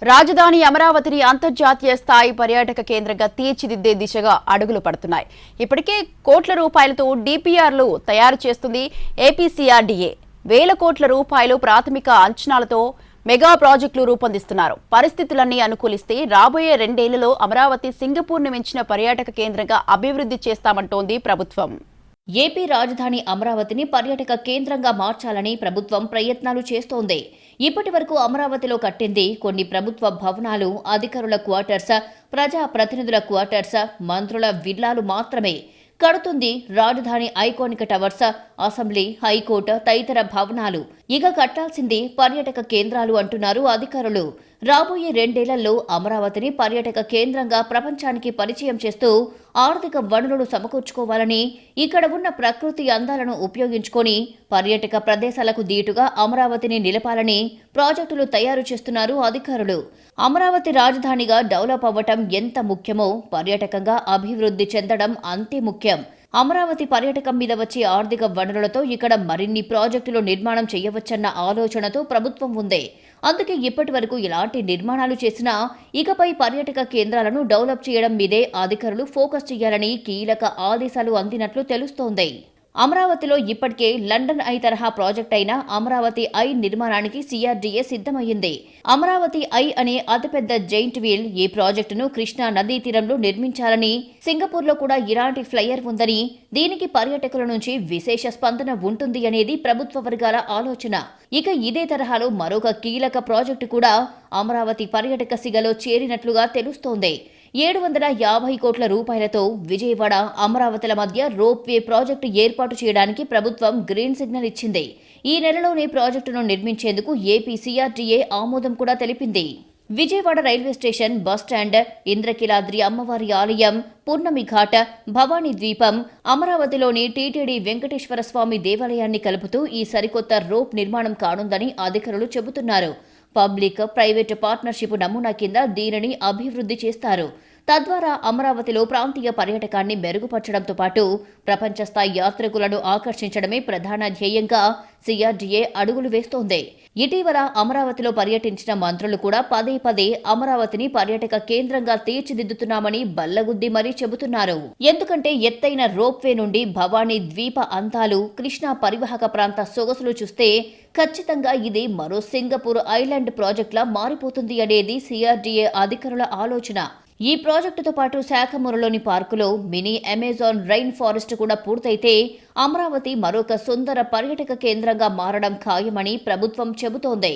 రాజధాని అమరావతిని అంతర్జాతీయ స్థాయి పర్యాటక కేంద్రంగా తీర్చిదిద్దే దిశగా అడుగులు పడుతున్నాయి. ఇప్పటికే కోట్ల రూపాయలతో డిపిఆర్లు తయారు చేస్తుంది ఏపీసీఆర్డీఏ. వేల కోట్ల రూపాయలు ప్రాథమిక అంచనాలతో మెగా ప్రాజెక్టులు రూపొందిస్తున్నారు. పరిస్థితులన్నీ అనుకూలిస్తే రాబోయే 2 ఏళ్లలో అమరావతి సింగపూర్ను మించిన పర్యాటక కేంద్రంగా అభివృద్ధి చేస్తామంటోంది ప్రభుత్వం. ఏపీ రాజధాని అమరావతిని పర్యాటక కేంద్రంగా మార్చాలని ప్రభుత్వం ప్రయత్నాలు చేస్తోంది. ఇప్పటి వరకు అమరావతిలో కట్టింది కొన్ని ప్రభుత్వ భవనాలు, అధికారుల క్వార్టర్స్, ప్రజా ప్రతినిధుల క్వార్టర్స్, మంత్రుల విల్లాలు మాత్రమే. కడుతుంది రాజధాని ఐకానిక్ టవర్స్, అసెంబ్లీ, హైకోర్టు తదితర భవనాలు. ఇక కట్టాల్సింది పర్యాటక కేంద్రాలు అంటున్నారు అధికారులు. రాబోయే 2 ఏళ్లలో అమరావతిని పర్యాటక కేంద్రంగా ప్రపంచానికి పరిచయం చేస్తూ ఆర్థిక వనరులు సమకూర్చుకోవాలని, ఇక్కడ ఉన్న ప్రకృతి అందాలను ఉపయోగించుకొని పర్యాటక ప్రదేశాలకు దీటుగా అమరావతిని నిలపాలని ప్రాజెక్టులు తయారు చేస్తున్నారు అధికారులు. అమరావతి రాజధానిగా డెవలప్ అవ్వటం ఎంత ముఖ్యమో పర్యాటకంగా అభివృద్ధి చెందడం అంతే ముఖ్యం. అమరావతి పర్యాటకం మీద వచ్చే ఆర్థిక వనరులతో ఇక్కడ మరిన్ని ప్రాజెక్టులు నిర్మాణం చేయవచ్చన్న ఆలోచనతో ప్రభుత్వం ఉంది. అందుకే ఇప్పటి వరకు ఎలాంటి నిర్మాణాలు చేసినా ఇకపై పర్యాటక కేంద్రాలను డెవలప్ చేయడం మీదే అధికారులు ఫోకస్ చేయాలని కీలక ఆదేశాలు అందినట్లు తెలుస్తోంది. అమరావతిలో ఇప్పటికే లండన్ ఐ తరహా ప్రాజెక్ట్ అయిన అమరావతి ఐ నిర్మాణానికి సిఆర్డీఏ సిద్ధమయ్యింది. అమరావతి ఐ అనే అతిపెద్ద జైంట్ వీల్ ఈ ప్రాజెక్టును కృష్ణా నదీ తీరంలో నిర్మించాలని, సింగపూర్లో కూడా ఇలాంటి ఫ్లైయర్ ఉందని, దీనికి పర్యాటకుల నుంచి విశేష స్పందన ఉంటుంది అనేది ప్రభుత్వ వర్గాల ఆలోచన. ఇక ఇదే తరహాలో మరొక కీలక ప్రాజెక్టు కూడా అమరావతి పర్యాటక సిగలో చేరినట్లుగా తెలుస్తోంది. 750 కోట్ల రూపాయలతో విజయవాడ, అమరావతిల మధ్య రోప్వే ప్రాజెక్టు ఏర్పాటు చేయడానికి ప్రభుత్వం గ్రీన్ సిగ్నల్ ఇచ్చింది. ఈ నెలలోనే ప్రాజెక్టును నిర్మించేందుకు ఏపీ సీఆర్డీఏ ఆమోదం కూడా తెలిపింది. Vijayawada railway station, bus stand, Indrakeeladri అమ్మవారి ఆలయం, పూర్ణమి ఘాట్, భవానీ ద్వీపం, అమరావతిలోని టీటీడీ వెంకటేశ్వర స్వామి దేవాలయాన్ని కలుపుతూ ఈ సరికొత్త రోప్ నిర్మాణం కానుందని అధికారులు చెబుతున్నారు. పబ్లిక్ ప్రైవేటు పార్ట్నర్షిప్ నమూనా కింద దీనిని అభివృద్ధి చేస్తారు. తద్వారా అమరావతిలో ప్రాంతీయ పర్యాటకాన్ని మెరుగుపరచడంతో పాటు ప్రపంచ స్థాయి యాత్రికులను ఆకర్షించడమే ప్రధాన ధ్యేయంగా సీఆర్డీఏ అడుగులు వేస్తోంది. ఇటీవల అమరావతిలో పర్యటించిన మంత్రులు కూడా పదే పదే అమరావతిని పర్యాటక కేంద్రంగా తీర్చిదిద్దుతున్నామని బల్లగుద్ది మరీ చెబుతున్నారు. ఎందుకంటే ఎత్తైన రోప్వే నుండి భవానీ ద్వీప అందాలు, కృష్ణా పరివాహక ప్రాంత సొగసులు చూస్తే ఖచ్చితంగా ఇది మరో సింగపూర్ ఐలాండ్ ప్రాజెక్టులా మారిపోతుంది అనేది సీఆర్డీఏ అధికారుల ఆలోచన. ఈ ప్రాజెక్టుతో పాటు శాఖమూరులోని పార్కులో మినీ అమెజాన్ రైన్ ఫారెస్ట్ కూడా పూర్తయితే అమరావతి మరొక సుందర పర్యాటక కేంద్రంగా మారడం ఖాయమని ప్రభుత్వం చెబుతోంది.